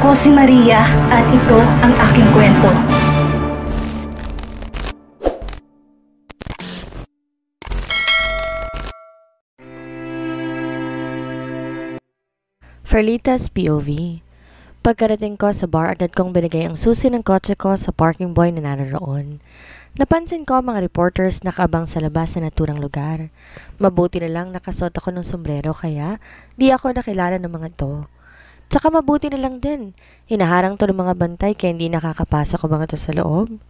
Ako si Maria at ito ang aking kwento. Ferlita's POV. Pagkarating ko sa bar, agad kong binigay ang susi ng kotse ko sa parking boy na naroon. Napansin ko mga reporters nakaabang sa labas na naturang lugar. Mabuti na lang nakasuot ako ng sombrero kaya di ako nakilala ng mga to. Tsaka mabuti na lang din, hinaharang to ng mga bantay kaya hindi nakakapasok ang mga to sa loob.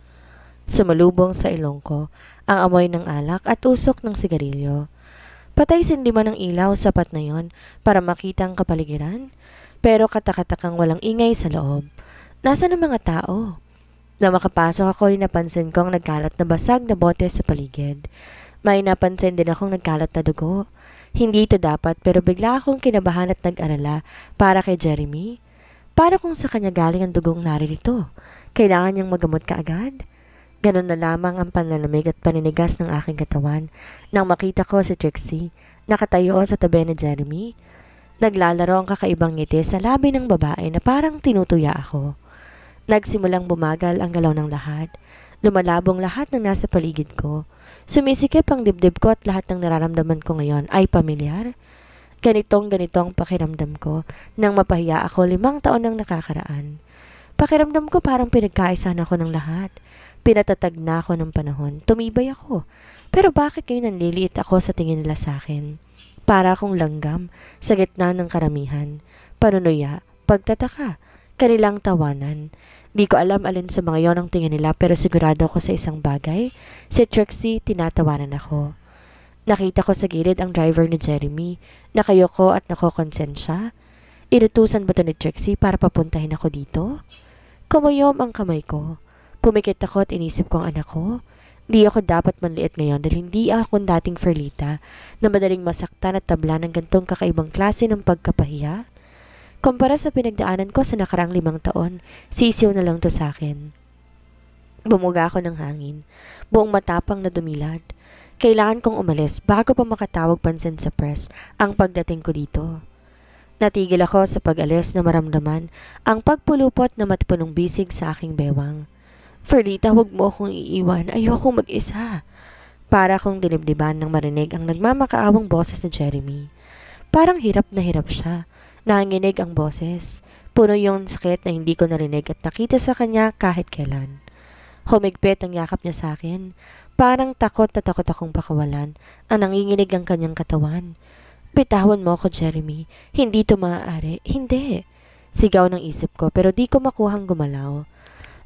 Sumalubong sa ilong ko ang amoy ng alak at usok ng sigarilyo. Patay sindiman ng ilaw, sapat na yon para makita ang kapaligiran. Pero katakatakang walang ingay sa loob. Nasaan ang mga tao? Na makapasok ako ay napansin kong nagkalat na basag na bote sa paligid. May napansin din akong nagkalat na dugo. Hindi ito dapat pero bigla akong kinabahan at nag-alala para kay Jeremy. Para kung sa kanya galing ang dugong naririto. Kailangan niyang magamot kaagad? Ganon na lamang ang panlalamig at paninigas ng aking katawan nang makita ko si Trixie nakatayo sa tabi ni Jeremy. Naglalaro ang kakaibang ngiti sa labi ng babae na parang tinutuya ako. Nagsimulang bumagal ang galaw ng lahat. Lumalabong lahat ng nasa paligid ko. Sumisikip ang dibdib ko at lahat ng nararamdaman ko ngayon ay pamilyar. Ganito ang pakiramdam ko nang mapahiya ako 5 taon nang nakakaraan. Pakiramdam ko parang pinagkaisahan ako ng lahat. Pinatatag na ako ng panahon. Tumibay ako. Pero bakit ngayon nanliliit ako sa tingin nila sa akin? Para akong langgam sa gitna ng karamihan. Panunuya, pagtataka, kanilang tawanan. Di ko alam alin sa mga yon ang tingin nila pero sigurado ako sa isang bagay. Si Trixie, tinatawanan ako. Nakita ko sa gilid ang driver ni Jeremy. Nakayoko at nakokonsensya. Inutusan ba ito ni Trixie para papuntahin ako dito? Kumuyom ang kamay ko. Pumikit ako at inisip ko ang anak ko. Di ako dapat manliit ngayon dahil hindi ako dating Ferlita na madaling masaktan at tabla ng gantong kakaibang klase ng pagkapahiya. Kumpara sa pinagdaanan ko sa nakarang 5 taon, sisiw na lang to sa akin. Bumuga ako ng hangin, buong matapang na dumilad. Kailangan kong umalis bago pa makatawag pansin sa press ang pagdating ko dito. Natigil ako sa pag-alis na maramdaman ang pagpulupot na matipunong bisig sa aking bewang. Ferlita, huwag mo akong iiwan. Ayokong mag-isa. Para akong dinibdiban nang marinig ang nagmamakaawang boses ni Jeremy. Parang hirap na hirap siya. Nanginginig ang boses. Puno yung sakit na hindi ko narinig at nakita sa kanya kahit kailan. Humigpit ang yakap niya sa akin. Parang takot na takot akong pakawalan ang nanginginig ang kanyang katawan. Bitawan mo ako, Jeremy. Hindi to maaari. Hindi. Sigaw ng isip ko pero di ko makuhang gumalaw.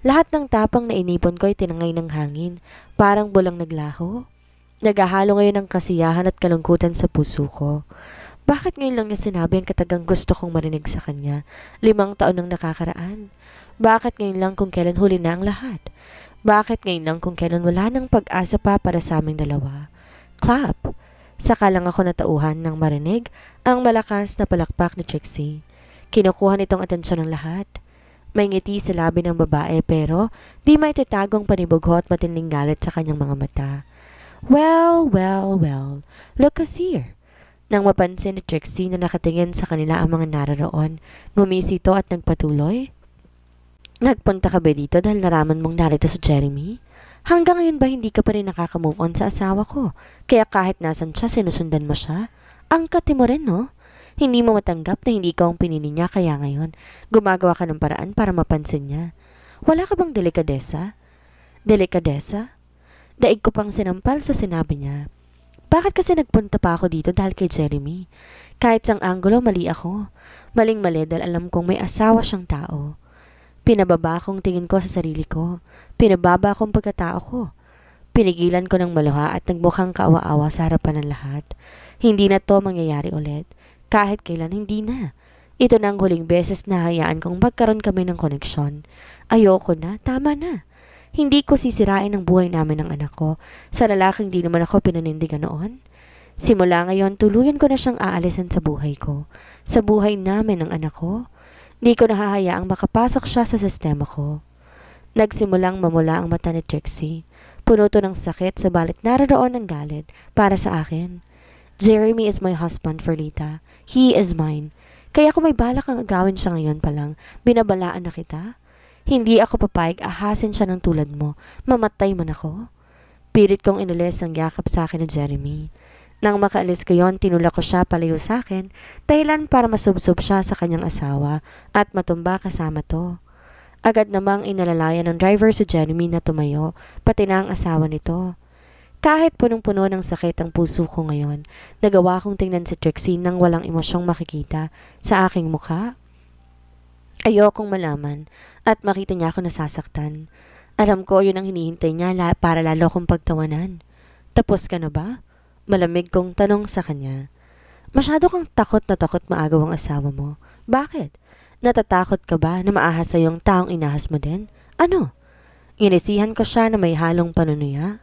Lahat ng tapang na inipon ko ay tinangay ng hangin, parang bulang naglaho. Nagahalo ngayon ang kasiyahan at kalungkutan sa puso ko. Bakit ngayon lang niya sinabi ang katagang gusto kong marinig sa kanya? 5 taon nang nakakaraan. Bakit ngayon lang kung kailan huli na ang lahat? Bakit ngayon lang kung kailan wala nang pag-asa pa para sa aming dalawa? Clap! Saka lang ako natauhan nang marinig ang malakas na palakpak ni Trixie. Kinukuha nitong atensyon ng lahat. May ngiti sa labi ng babae pero di may tatagong panibugho at matinding galit sa kanyang mga mata. Well, look us here. Nang mapansin ni Trixie na nakatingin sa kanila ang mga naroon, ngumisi ito at nagpatuloy. Nagpunta ka ba dito dahil naraman mong narito si Jeremy? Hanggang ngayon ba hindi ka pa rin nakaka-move on sa asawa ko? Kaya kahit nasan siya, sinusundan mo siya? Ang kati mo rin, no? Hindi mo matanggap na hindi ka ang pinili niya kaya ngayon gumagawa ka ng paraan para mapansin niya. Wala ka bang delikadesa? Delikadesa? Daig ko pang sinampal sa sinabi niya. Bakit kasi nagpunta pa ako dito dahil kay Jeremy? Kahit sang anggulo mali ako. Maling-mali dahil alam kong may asawa siyang tao. Pinababa kong tingin ko sa sarili ko. Pinababa kong pagkatao ko. Pinigilan ko ng maluha at nagmukhang kaawa-awa sa harapan ng lahat. Hindi na to mangyayari ulit. Kahit kailan hindi na. Ito na ang huling beses na hayaan kong magkaroon kami ng koneksyon. Ayoko na, tama na. Hindi ko sisirain ang buhay namin ng anak ko sa lalaking di naman ako pinanindigan noon. Simula ngayon, tuluyan ko na siyang aalisan sa buhay ko. Sa buhay namin ng anak ko. Di ko nahahayaang makapasok siya sa sistema ko. Nagsimulang mamula ang mata ni Trixie. Puno to ng sakit sabalit naroon ang galit para sa akin. Jeremy is my husband, Ferlita. He is mine. Kaya kung may balak kang agawin siya ngayon pa lang, binabalaan na kita. Hindi ako papayag ahasin siya ng tulad mo. Mamatay man ako. Pilit kong inulis ang yakap sa akin ni Jeremy. Nang makaalis ko yon, tinulak ko siya palayo sa akin, dahilan para masubsob siya sa kanyang asawa at matumba kasama to. Agad namang inalalayan ng driver si Jeremy na tumayo, pati na ang asawa nito. Kahit punong-puno ng sakit ang puso ko ngayon, nagawa kong tingnan si Trixie nang walang emosyong makikita sa aking mukha. Ayokong malaman at makita niya ako nasasaktan. Alam ko yun ang hinihintay niya para lalo kong pagtawanan. Tapos ka na ba? Malamig kong tanong sa kanya. Masyado kang takot na takot maagaw ang asawa mo. Bakit? Natatakot ka ba na maahas sa yung taong inahas mo din? Ano? Inisihan ko siya na may halong panunuya.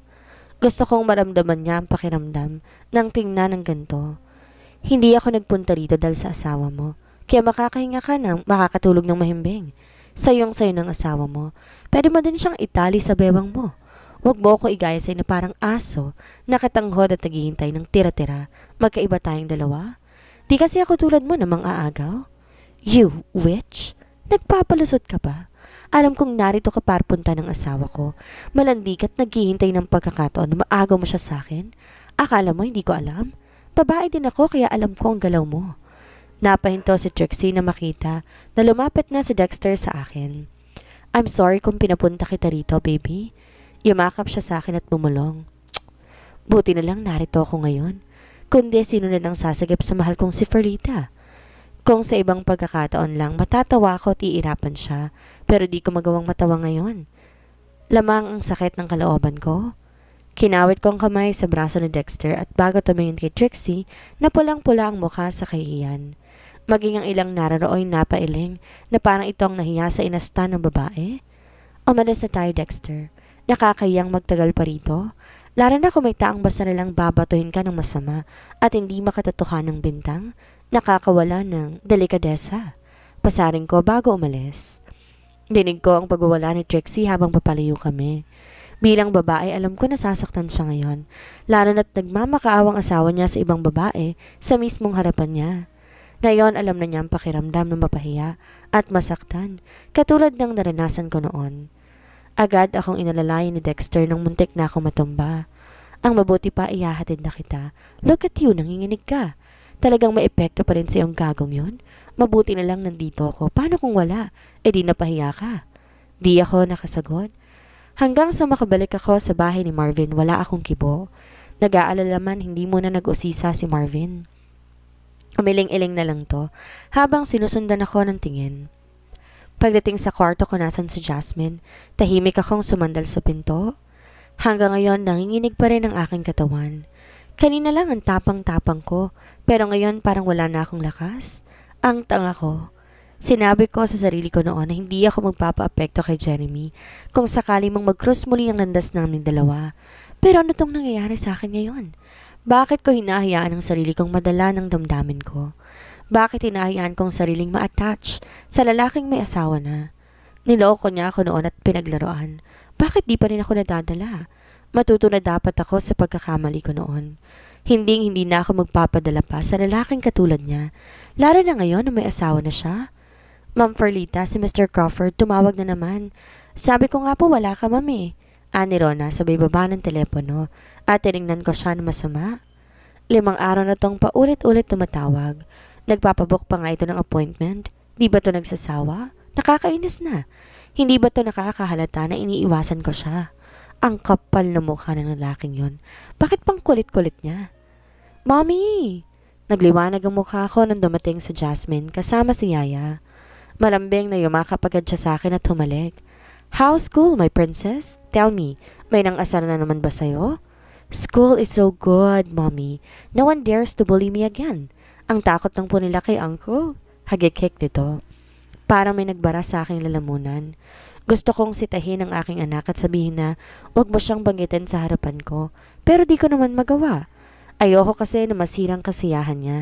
Gusto kong maramdaman niya ang pakiramdam ng tingnan ng ganito. Hindi ako nagpunta rito dahil sa asawa mo. Kaya makakahinga ka ng makakatulog ng mahimbing. Sayong-sayo ng asawa mo. Pwede mo din siyang itali sa bewang mo. Huwag mo ako igayasay na parang aso, nakatanghod at naghihintay ng tira-tira. Magkaiba tayong dalawa. Di kasi ako tulad mo na mang-aagaw. You, witch? Nagpapalusot ka ba? Alam kong narito ka para punta ng asawa ko. Malandig at naghihintay ng pagkakataon na maagaw mo siya sa akin. Akala mo hindi ko alam? Babae din ako kaya alam ko ang galaw mo. Napahinto si Trixie na makita na lumapit na si Dexter sa akin. I'm sorry kung pinapunta kita rito, baby. Yumakap siya sa akin at bumulong. Buti na lang narito ako ngayon. Kundi sino na nang sasagip sa mahal kong si Ferlita. Kung sa ibang pagkakataon lang, matatawa ako at iirapan siya. Pero di ko magawang matawa ngayon. Lamang ang sakit ng kalooban ko. Kinawit ko ang kamay sa braso ni Dexter at bago tumingin kay Trixie, napulang-pula ang mukha sa kahihiyan. Maging ang ilang nararooy napailing na parang itong nahiya sa inasta ng babae. Umalis na tayo, Dexter. Nakakayang magtagal pa rito. Lalo na kung may taang basta nalang babatuhin ka ng masama at hindi makatatuhan ng bintang, nakakawala ng delikadesa. Pasaring ko bago umalis. Dinig ko ang pagwawala ni Trixie habang papalayo kami. Bilang babae, alam ko nasasaktan siya ngayon, lalo na't nagmamakaawang asawa niya sa ibang babae sa mismong harapan niya. Ngayon, alam na niya ang pakiramdam ng mapahiya at masaktan, katulad ng naranasan ko noon. Agad akong inalalayan ni Dexter nang muntik na akong matumba. Ang mabuti pa, ihahatid na kita. Look at you, nanginginig ka. Talagang may epekto pa rin sa iyong gagong yun? Mabuti na lang nandito ako. Paano kung wala? E di napahiya ka. Di ako nakasagot. Hanggang sa makabalik ako sa bahay ni Marvin, wala akong kibo. Nag-aalala man, hindi muna nag-usisa si Marvin. Umiling-iling na lang to, habang sinusundan ako ng tingin. Pagdating sa kwarto ko nasan si Jasmine, tahimik akong sumandal sa pinto. Hanggang ngayon, nanginginig pa rin ang aking katawan. Kanina lang ang tapang-tapang ko, pero ngayon parang wala na akong lakas. Ang tanga ko. Sinabi ko sa sarili ko noon na hindi ako magpapa-apekto kay Jeremy kung sakali mong mag-cross muli ang landas namin dalawa. Pero ano tong nangyayari sa akin ngayon? Bakit ko hinahayaan ang sarili kong madala ng damdamin ko? Bakit hinahayaan kong sariling ma-attach sa lalaking may asawa na? Niloko niya ako noon at pinaglaruan. Bakit di pa rin ako nadadala? Matuto na dapat ako sa pagkakamali ko noon. Hindi na ako magpapadala pa sa lalaking katulad niya, lalo na ngayon na may asawa na siya. Ma'am Ferlita, si Mr. Crawford tumawag na naman. Sabi ko nga po wala ka, mami. Ani Rona, sabay baba ng telepono at tinignan ko siya na masama. 5 araw na tong paulit-ulit tumatawag. Nagpapabook pa nga ito ng appointment. Di ba to nagsasawa? Nakakainis na. Hindi ba to nakakahalata na iniiwasan ko siya? Ang kapal na mukha ng lalaking yon. Bakit pang kulit-kulit niya? Mommy! Nagliwanag ang mukha ko nang dumating si Jasmine kasama si Yaya. Malambing na yumakap agad siya sa akin at humalik. How's school, my princess? Tell me, may nang-asar na naman ba sa'yo? School is so good, mommy. No one dares to bully me again. Ang takot lang po nila kay uncle. Hagikik nito. Parang may nagbara sa aking lalamunan. Gusto kong sitahin ang aking anak at sabihin na huwag mo siyang banggitin sa harapan ko. Pero di ko naman magawa. Ayoko kasi na masirang kasiyahan niya.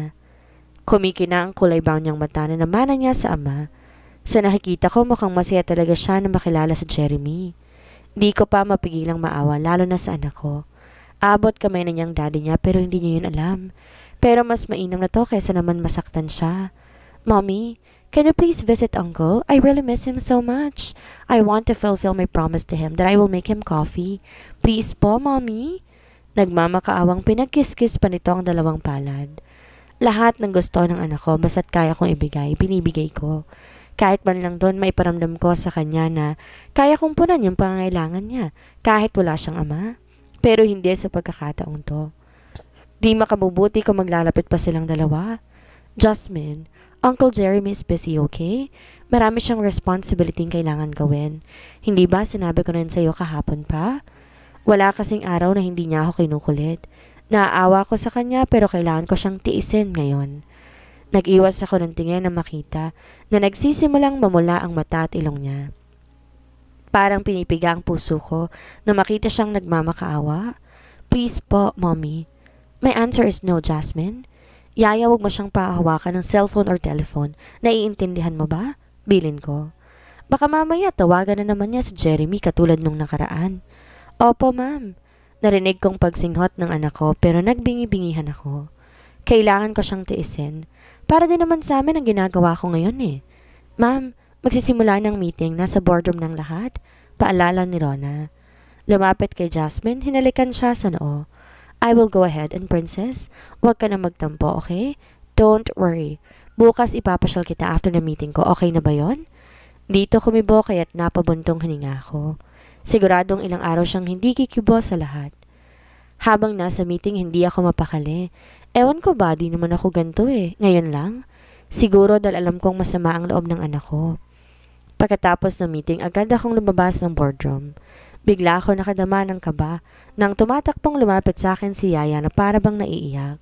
Kumikina ang kulay brown niyang mata na namana niya sa ama. Sa nakikita ko mukhang masaya talaga siya na makilala si Jeremy. Di ko pa mapigilang maawa lalo na sa anak ko. Abot kamay na niyang daddy niya pero hindi niya yun alam. Pero mas mainam na to kaysa naman masaktan siya. Mommy, can you please visit Uncle? I really miss him so much. I want to fulfill my promise to him that I will make him coffee. Please po, Mommy. Nagmamakaawang pinagkiskis pa nito ang dalawang palad. Lahat ng gusto ng anak ko basta't kaya kong ibigay, binibigay ko. Kahit man lang doon may paramdam ko sa kanya na kaya kong punan yung pangangailangan niya kahit wala siyang ama. Pero hindi sa pagkakataong to. Di makabubuti kung maglalapit pa silang dalawa. Jasmine, Uncle Jeremy is busy, okay? Marami siyang responsibility kailangan gawin. Hindi ba sinabi ko na yun sa'yo kahapon pa? Wala kasing araw na hindi niya ako kinukulit. Naaawa ko sa kanya pero kailangan ko siyang tiisin ngayon. Nag-iwas ako ng tingin na makita na nagsisimulang mamula ang mata at ilong niya. Parang pinipiga ang puso ko na makita siyang nagmamakaawa. Please po, Mommy. My answer is no, Jasmine. Yaya, huwag mo siyang pahawakan ng cellphone or telephone. Naiintindihan mo ba? Bilin ko. Baka mamaya tawagan na naman niya si Jeremy katulad nung nakaraan. Opo, ma'am. Narinig kong pagsinghot ng anak ko pero nagbingi-bingihan ako. Kailangan ko siyang tiisin. Para din naman sa amin ang ginagawa ko ngayon eh. Ma'am, magsisimula ng meeting, nasa boardroom ng lahat. Paalala ni Rona. Lumapit kay Jasmine, hinalikan siya sa noo. I will go ahead and princess, huwag ka na magtampo, okay? Don't worry. Bukas ipapasyal kita after the meeting ko, okay na ba yon? Dito kumibo kaya't napabuntong hininga ko. Siguradong ilang araw siyang hindi kikibo sa lahat. Habang nasa meeting, hindi ako mapakali. Ewan ko ba, di naman ako ganito eh. Ngayon lang. Siguro dahil alam kong masama ang loob ng anak ko. Pagkatapos ng meeting, agad akong lumabas ng boardroom. Bigla ako nakadama ng kaba nang tumatakpong lumapit sa akin si Yaya na para bang naiiyak.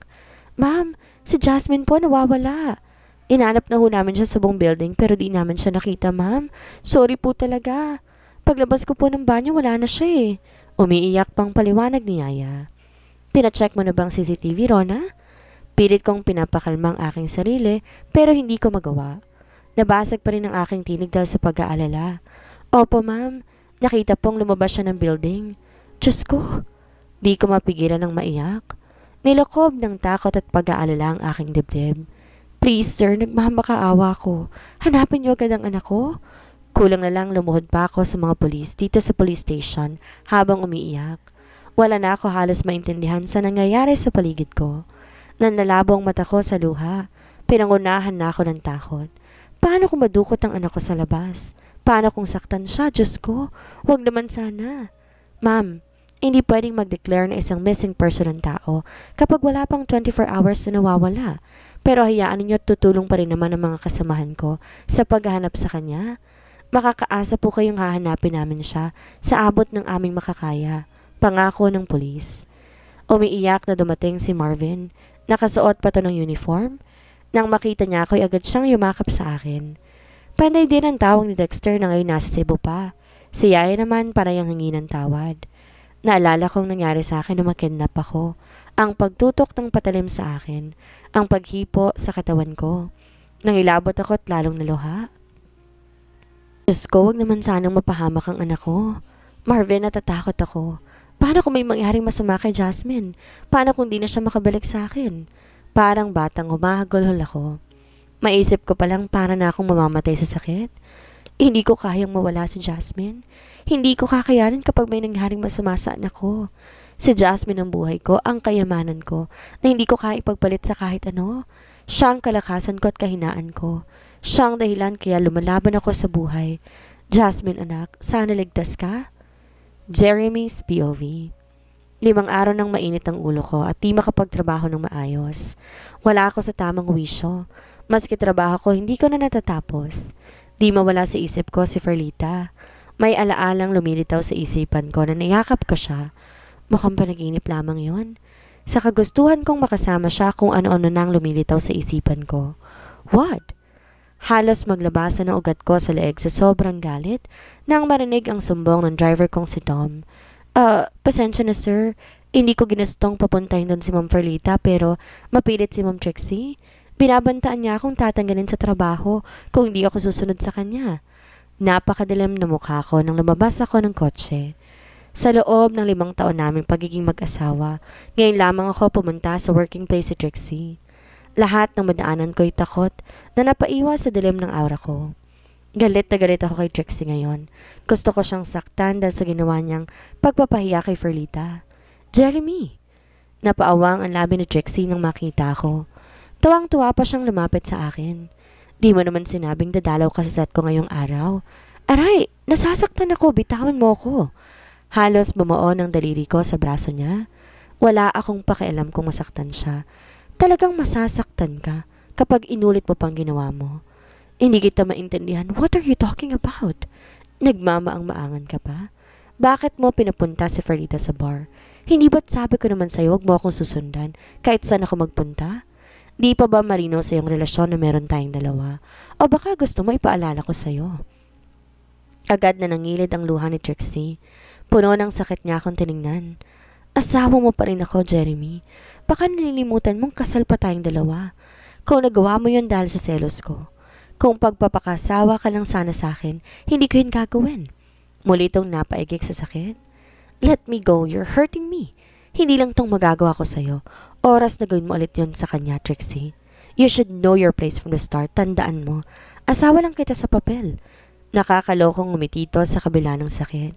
Ma'am, si Jasmine po nawawala. Inanap na ho namin siya sa buong building pero di namin siya nakita, ma'am. Sorry po talaga. Paglabas ko po ng banyo, wala na siya eh. Umiiyak pang paliwanag ni Yaya. Pinacheck mo na bang CCTV, Rona? Pilit kong pinapakalma ang aking sarili pero hindi ko magawa. Nabasag pa rin ang aking tinig dahil sa pag-aalala. Opo, ma'am. Nakita pong lumabas siya ng building. Diyos ko, di ko mapigilan ng maiyak. Nilokob ng takot at pag-aalala ang aking dibdib. Please, sir, nagmamakaawa ko. Hanapin niyo agad ang anak ko. Kulang na lang lumuhod pa ako sa mga pulis dito sa police station habang umiiyak. Wala na ako halos maintindihan sa nangyayari sa paligid ko. Nanlalabo ang mata ko sa luha. Pinangunahan na ako ng takot. Paano kung madukot ang anak ko sa labas? Paano kung saktan siya? Diyos ko, huwag naman sana. Ma'am, hindi pwedeng mag-declare na isang missing person ng tao kapag wala pang 24 hours na nawawala. Pero hayaan ninyo at tutulong pa rin naman ang mga kasamahan ko sa paghahanap sa kanya. Makakaasa po kayong hahanapin namin siya sa abot ng aming makakaya. Pangako ng pulis. Umiiyak na dumating si Marvin. Nakasuot pa to ng uniform. Nang makita niya ako, agad siyang yumakap sa akin. Panday din ang tawag ni Dexter na ngayon nasa Cebu pa. Si Yaya naman parang hingi ng tawad. Naalala kong nangyari sa akin na makidnap ako. Ang pagtutok ng patalim sa akin. Ang paghipo sa katawan ko. Nang ilabot ako at lalong naluha. Diyos ko, huwag naman sanang mapahamak ang anak ko. Marvin, natatakot ako. Paano kung may mangyaring masama kay Jasmine? Paano kung di na siya makabalik sa akin? Parang batang humahagulhol ako. Maisip ko palang para na akong mamamatay sa sakit. Hindi ko kayang mawala si Jasmine. Hindi ko kakayanin kapag may nangyaring masama sa anak ko. Si Jasmine ang buhay ko, ang kayamanan ko, na hindi ko kaya ipagpalit sa kahit ano. Siya ang kalakasan ko at kahinaan ko. Siya ang dahilan kaya lumalaban ako sa buhay. Jasmine anak, sana ligtas ka? Jeremy's POV. 5 araw nang mainit ang ulo ko at di makapagtrabaho ng maayos. Wala ako sa tamang wisyo. Maski trabaho ko, hindi ko na natatapos. Di mawala sa isip ko si Ferlita. May alaalang lumilitaw sa isipan ko na niyakap ko siya. Mukhang panaginip lamang yon. Sa kagustuhan kong makasama siya kung ano-ano nang lumilitaw sa isipan ko. What? Halos maglabasan ang ugat ko sa leeg sa sobrang galit nang marinig ang sumbong ng driver kong si Tom. Pasensya na sir. Hindi ko ginustong papuntahin doon si Ma'am Ferlita pero mapilit si Ma'am Trixie. Binabantaan niya akong tatanggalin sa trabaho kung hindi ako susunod sa kanya. Napakadilim na mukha ko nang lumabas ako ng kotse. Sa loob ng 5 taon naming pagiging mag-asawa, ngayon lamang ako pumunta sa working place si Trixie. Lahat ng madaanan ko'y takot na napaiwas sa dilim ng aura ko. Galit na galit ako kay Trixie ngayon. Gusto ko siyang saktan dahil sa ginawa niyang pagpapahiya kay Ferlita. Jeremy! Napaawang ang labi ni Trixie nang makita ko. Tuwang-tuwa pa siyang lumapit sa akin. Di mo naman sinabing dadalaw ka sa set ko ngayong araw. Aray! Nasasaktan ako! Bitawan mo ko! Halos bumuo ng daliri ko sa braso niya. Wala akong pakialam kung masaktan siya. Talagang masasaktan ka kapag inulit mo pang ginawa mo. Hindi kita maintindihan. What are you talking about? Nagmamaang-maangan ka pa? Bakit mo pinapunta si Ferlita sa bar? Hindi ba't sabi ko naman sa'yo huwag mo akong susundan kahit saan ako magpunta? Di pa ba marino sa iyong relasyon na meron tayong dalawa? O baka gusto mo ipaalala ko sa'yo? Agad na nangilid ang luha ni Trixie. Puno ng sakit niya akong tiningnan. Asawa mo pa rin ako, Jeremy. Baka nililimutan mong kasal pa tayong dalawa. Kung nagawa mo yun dahil sa selos ko. Kung pagpapakasawa ka lang sana sa akin, hindi ko yun gagawin. Muli itong napaigik sa sakit. Let me go, you're hurting me. Hindi lang itong magagawa ko sa'yo. Oras na gawin mo ulit yun sa kanya, Trixie. You should know your place from the start. Tandaan mo, asawa lang kita sa papel. Nakakalokong umitito sa kabila ng sakit.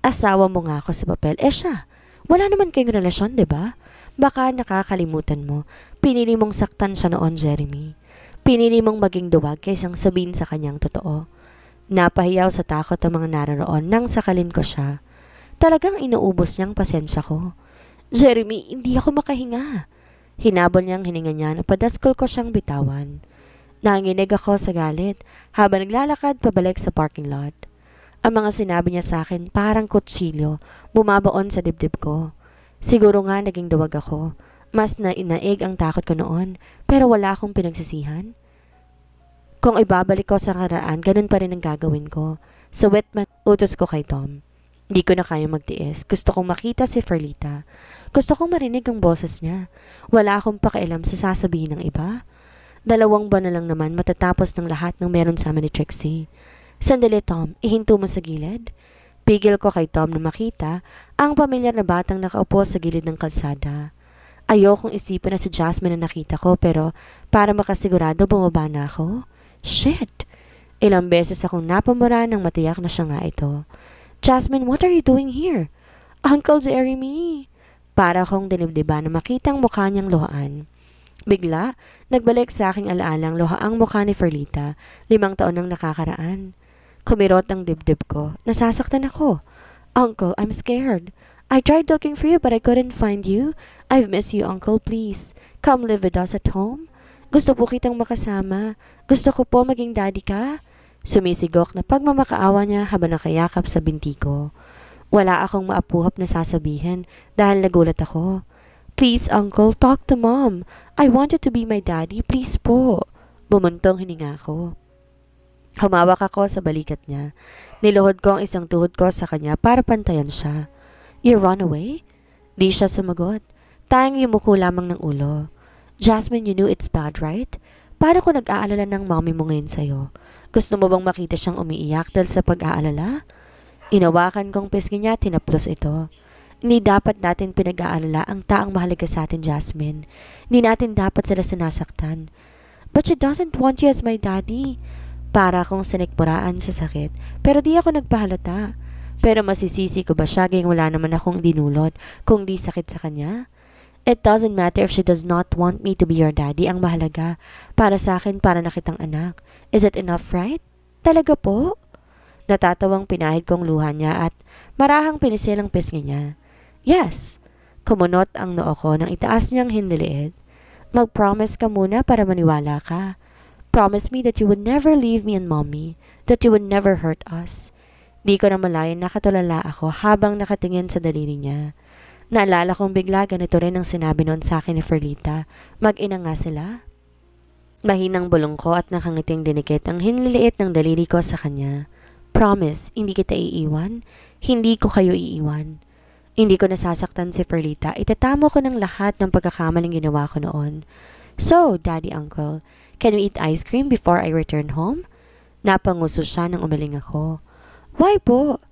Asawa mo nga ako sa papel. Siya, wala naman kayong relasyon, diba? Baka nakakalimutan mo. Pinili mong saktan siya noon, Jeremy. Pinili mong maging duwag kaysang sabihin sa kanyang totoo. Napahiyaw sa takot ang mga naroon nang sakalin ko siya. Talagang inuubos niyang pasensya ko. Jeremy, hindi ako makahinga. Hinabol niyang hininga niya na padaskol ko siyang bitawan. Nanginig ako sa galit habang naglalakad pabalik sa parking lot. Ang mga sinabi niya sa akin parang kutsilyo, bumabaon sa dibdib ko. Siguro nga naging duwag ako. Mas nainaig ang takot ko noon, pero wala akong pinagsisihan. Kung ibabalik ko sa karaan, ganun pa rin ang gagawin ko. So utos ko kay Tom. Di ko na kaya magtiis. Gusto kong makita si Ferlita. Gusto kong marinig ang boses niya. Wala akong pakialam sa sasabihin ng iba. 2 buwan na lang naman matatapos ng lahat ng meron sa amin ni Trixie. Sandali, Tom. Ihinto mo sa gilid. Pigil ko kay Tom na makita ang pamilyar na batang nakaupo sa gilid ng kalsada. Ayokong isipin na si Jasmine na nakita ko pero para makasigurado bumaba na ako. Shit! Ilang beses akong napamura nang matiyak na siya nga ito. Jasmine, what are you doing here? Uncle Jeremy! Para akong dinibdiba na makita ang mukha niyang luhaan. Bigla, nagbalik sa aking alaalang luhaang mukha ni Ferlita, 5 taon nang nakakaraan. Kumirot ang dibdib ko. Nasasaktan ako. Uncle, I'm scared. I tried looking for you but I couldn't find you. I've missed you, Uncle. Please, come live with us at home. Gusto po kitang makasama. Gusto ko po maging daddy ka. Sumisigok na pagmamakaawa niya habang nakayakap sa binti ko. Wala akong maapuhap na sasabihin dahil nagulat ako. Please, Uncle, talk to Mom. I want you to be my daddy. Please po. Bumuntong hininga ko. Humawak ako sa balikat niya. Niluhod ko ang isang tuhod ko sa kanya para pantayan siya. You run away? Di siya sumagot. Tanging yumuko lamang ng ulo. Jasmine, you knew it's bad, right? Paano ko nag-aalala ng mommy mo ngayon sa'yo? Gusto mo bang makita siyang umiiyak dahil sa pag-aalala? Inawakan kong pisngi niya, tinaplos ito. Hindi dapat natin pinag-aalala ang taong mahalaga sa atin, Jasmine. Hindi natin dapat sila sinasaktan. But she doesn't want you as my daddy. Para akong sinikmuraan sa sakit, pero di ako nagpahalata. Pero masisisi ko ba siya gayong wala naman akong dinulot kung di sakit sa kanya? It doesn't matter if she does not want me to be your daddy. Ang mahalaga, para sa akin, para na kitang anak. Is it enough, right? Talaga po? Natatawang pinahid kong luha niya at marahang pinisil ang pisngi niya. Yes. Kumunot ang noo ko nang itaas niyang hiniliit. Mag-promise ka muna para maniwala ka. Promise me that you would never leave me and mommy. That you would never hurt us. Di ko na malayan nakatulala ako habang nakatingin sa daliri niya. Naalala kong bigla ganito rin ang sinabi noon sa akin ni Ferlita. Mag-ina nga sila. Mahinang bulong ko at nakangiting dinikit ang hinliliit ng daliri ko sa kanya. Promise, hindi kita iiwan. Hindi ko kayo iiwan. Hindi ko nasasaktan si Ferlita. Itatamo ko ng lahat ng pagkakamaling ginawa ko noon. So, Daddy Uncle, can we eat ice cream before I return home? Napanguso siya nang umaling ako. Why po?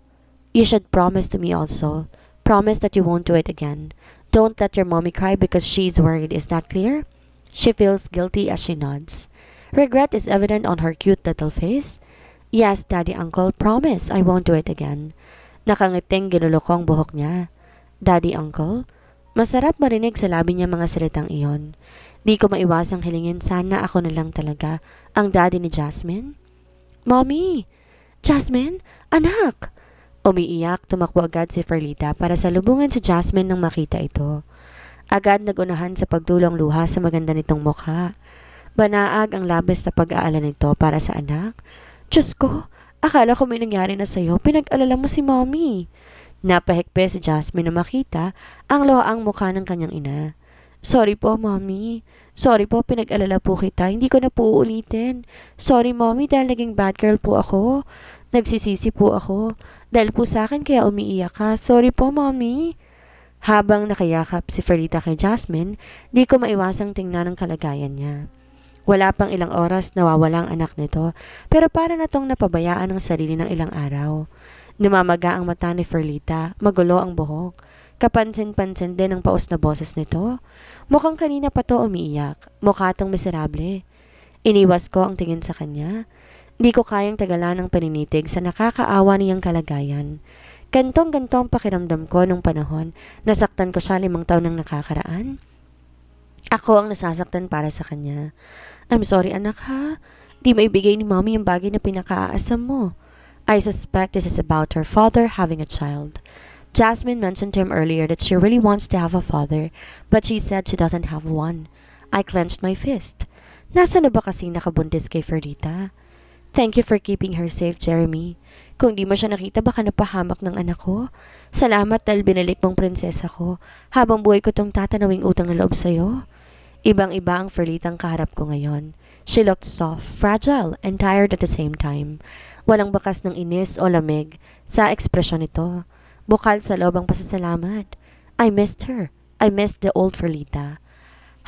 You should promise to me also. Promise that you won't do it again. Don't let your mommy cry because she's worried. Is that clear? She feels guilty as she nods. Regret is evident on her cute little face. Yes, Daddy Uncle, promise I won't do it again. Nakangiting ginulokong buhok niya. Daddy Uncle? Masarap marinig sa labi niya mga salitang iyon. Di ko maiwasang hilingin sana ako na lang talaga ang daddy ni Jasmine. Mommy! Jasmine? Anak! Umiiyak, tumakbo agad si Ferlita para salubungan si Jasmine nang makita ito. Agad nagunahan sa pagdulong luha sa maganda nitong mukha. Banaag ang labis na pag-aalala nito para sa anak. Diyos ko, akala ko may nangyari na sa'yo, pinag-alala mo si Mommy. Napahikpe si Jasmine na makita ang luhaang mukha ng kanyang ina. Sorry po, Mommy. Sorry po, pinag-alala po kita. Hindi ko na po uulitin. Sorry, Mommy, dahil naging bad girl po ako. Nagsisisi po ako. Dahil po sa akin kaya umiiyak ka. Sorry po, Mommy. Habang nakayakap si Ferlita kay Jasmine, di ko maiwasang tingnan ang kalagayan niya. Wala pang ilang oras nawawala ang anak nito, pero para na tong napabayaan ang sarili ng ilang araw. Namamaga ang mata ni Ferlita, magulo ang buhok. Kapansin-pansin din ang paos na boses nito. Mukhang kanina pa to umiiyak, mukha tong miserable. Iniwas ko ang tingin sa kanya. Di ko kayang tagalan ng paninitig sa nakakaawa niyang kalagayan. Gantong-gantong pakiramdam ko nung panahon nasaktan ko siya 5 taon nang nakakaraan. Ako ang nasasaktan para sa kanya. I'm sorry anak ha. Di maibigay ni Mommy yung bagay na pinakaasam mo. I suspect this is about her father having a child. Jasmine mentioned to him earlier that she really wants to have a father, but she said she doesn't have one. I clenched my fist. Nasa na ba kasing nakabuntis kay Ferlita? Thank you for keeping her safe, Jeremy. Kung di mo siya nakita, baka napahamak ng anak ko. Salamat dahil binalik mong prinsesa ko. Habang buhay ko tong tatanawing utang na loob sa'yo. Ibang-iba ang Ferlitang kaharap ko ngayon. She looked soft, fragile, and tired at the same time. Walang bakas ng inis o lamig sa ekspresyon nito. Bukal sa loob ang pasasalamat. I missed her. I missed the old Ferlita.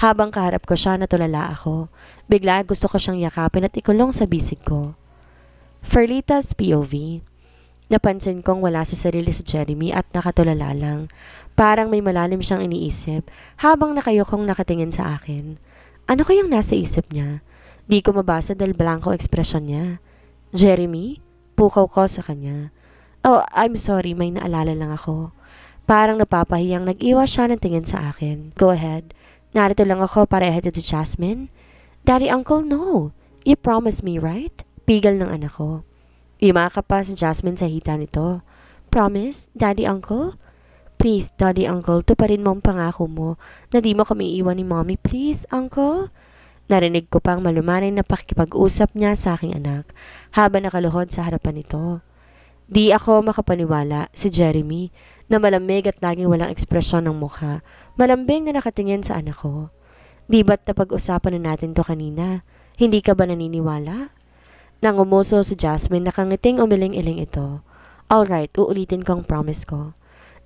Habang kaharap ko siya, natulala ako. Bigla gusto ko siyang yakapin at ikulong sa bisig ko. Ferlita's POV. Napansin kong wala sa sarili si Jeremy at nakatulala lang. Parang may malalim siyang iniisip habang nakayokong nakatingin sa akin. Ano kayang nasa isip niya? Di ko mabasa dahil blanco ekspresyon niya. Jeremy? Pukaw ko sa kanya. Oh, I'm sorry, may naalala lang ako. Parang napapahiyang nag-iwas siya ng tingin sa akin. Go ahead. Narito lang ako para ihatid si Jasmine. Daddy, Uncle, no. You promised me, right? Pigal ng anak ko. Yumakap pa si Jasmine sa hita nito. Promise, Daddy, Uncle? Please, Daddy, Uncle, tuparin mo ang pangako mo na di mo kami iwan ni Mommy. Please, Uncle? Narinig ko pang malumanay na pakikipag-usap niya sa aking anak habang nakaluhod sa harapan nito. Di ako makapaniwala si Jeremy na malamig at laging walang ekspresyon ng mukha, malambing na nakatingin sa anak ko. Di ba't napag-usapan na natin to kanina? Hindi ka ba naniniwala? Nang umuso si Jasmine, nakangiting umiling-iling ito. Alright, uulitin ko ang promise ko.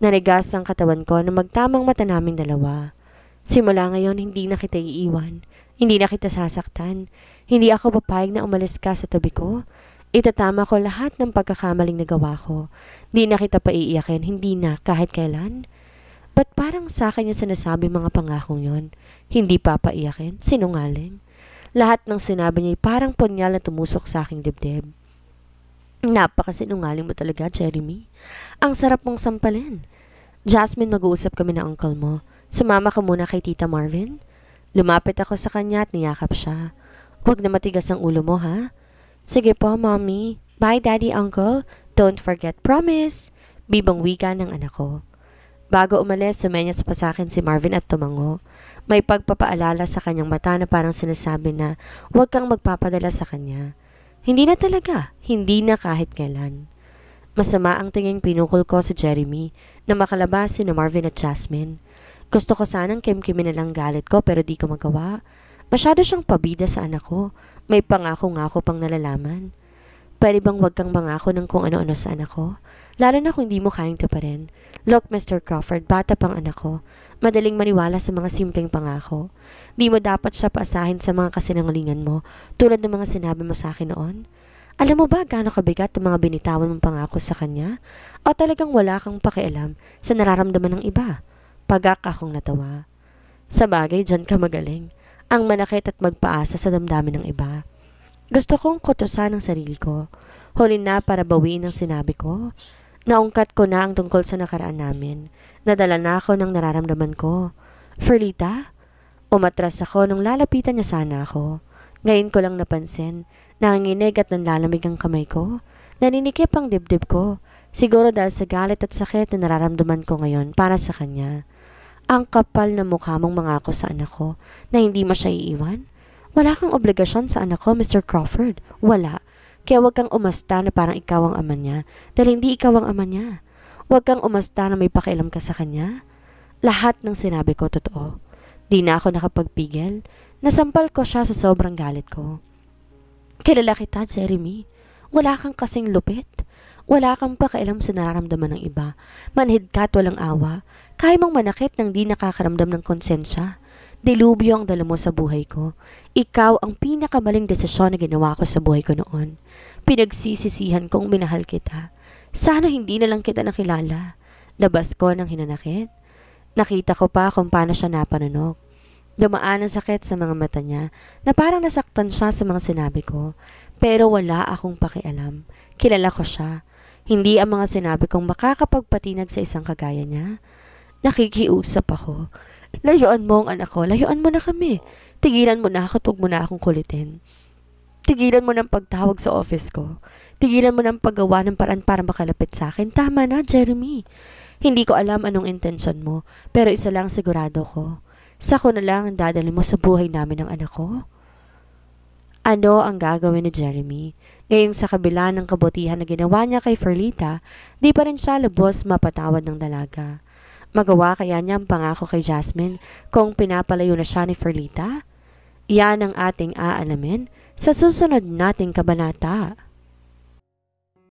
Nanigas ang katawan ko na magtamang mata naming dalawa. Simula ngayon, hindi na kita iiwan. Hindi na kita sasaktan. Hindi ako papayag na umalis ka sa tabi ko. Itatama ko lahat ng pagkakamaling nagawa ko. Di na kita paiiyakin, hindi na, kahit kailan. Ba't parang sa akin niya sinasabi mga pangakong yon? Hindi papaiyakin, sinungaling. Lahat ng sinabi niya parang punyal na tumusok sa aking dibdib. Napakasinungaling mo talaga, Jeremy. Ang sarap mong sampalin. Jasmine, mag-uusap kami ng uncle mo. Sumama ka muna kay Tita Marvin. Lumapit ako sa kanya at niyakap siya. Huwag na matigas ang ulo mo, ha? Sige po, Mommy. Bye, Daddy, Uncle. Don't forget, promise. Bibang wika ng anak ko. Bago umalis, sumenyas pa sa akin si Marvin at tumango. May pagpapaalala sa kanyang mata na parang sinasabi na huwag kang magpapadala sa kanya. Hindi na talaga. Hindi na kahit kailan. Masama ang tinging pinukol ko sa Jeremy na makalabas si Marvin at Jasmine. Gusto ko sanang kimkimin na lang galit ko pero di ko magawa. Masyado siyang pabida sa anak ko. May pangako nga ako pang nalalaman. Pwede bang wag kang mangako ng kung ano-ano sa anak ko? Lalo na kung di mo kayang tuparin. Look, Mr. Crawford, bata pang anak ko. Madaling maniwala sa mga simpleng pangako. Di mo dapat siya paasahin sa mga kasinungalingan mo tulad ng mga sinabi mo sa akin noon. Alam mo ba gaano kabigat ang mga binitawan mong pangako sa kanya? O talagang wala kang pakialam sa nararamdaman ng iba? Pagak akong natawa. Sa bagay, dyan ka magaling. ang manakit at magpaasa sa damdamin ng iba. Gusto kong kutusan ang sarili ko. Huli na para bawiin ang sinabi ko. Naungkat ko na ang tungkol sa nakaraan namin. Nadala na ako ng nararamdaman ko. Ferlita? Umatras ako nung lalapitan niya sana ako. Ngayon ko lang napansin, nanginginig at nanlalamig ang kamay ko. Naninikip ang dibdib ko. Siguro dahil sa galit at sakit na nararamdaman ko ngayon para sa kanya. Ang kapal na mukha mong mangako sa anak ko na hindi mo siya iiwan. Wala kang obligasyon sa anak ko, Mr. Crawford. Wala. Kaya huwag kang umasta na parang ikaw ang ama niya dahil hindi ikaw ang ama niya. Huwag kang umasta na may pakialam ka sa kanya. Lahat ng sinabi ko totoo. Di na ako nakapagpigil. Nasampal ko siya sa sobrang galit ko. Kilala kita, Jeremy. Wala kang kasing lupit. Wala kang pakialam sa nararamdaman ng iba. Manhid ka at walang awa. Kaya mong manakit nang di nakakaramdam ng konsensya. Dilubyo ang dala mo sa buhay ko. Ikaw ang pinakamaling desisyon na ginawa ko sa buhay ko noon. Pinagsisisihan kong minahal kita. Sana hindi na lang kita nakilala. Labas ko ng hinanakit. Nakita ko pa kung paano siya napanunok. Dumaan ang sakit sa mga mata niya na parang nasaktan siya sa mga sinabi ko. Pero wala akong pakialam. Kilala ko siya. Hindi ang mga sinabi kong makakapagpatinag sa isang kagaya niya. Nakikiusap ako. Layuan mo ang anak ko. Layuan mo na kami. Tigilan mo na ako at huwag mo na akong kulitin. Tigilan mo ng pagtawag sa office ko. Tigilan mo ng paggawa ng paraan para makalapit sa akin. Tama na, Jeremy. Hindi ko alam anong intensyon mo, pero isa lang sigurado ko. Sako na lang ang dadali mo sa buhay namin ng anak ko. Ano ang gagawin ni Jeremy? Ngayong sa kabila ng kabutihan na ginawa niya kay Ferlita, di pa rin siya lubos mapatawad ng dalaga. Magawa kaya niya ang pangako kay Jasmine kung pinapalayo na siya ni Ferlita? Yan ang ating aalamin sa susunod nating kabanata.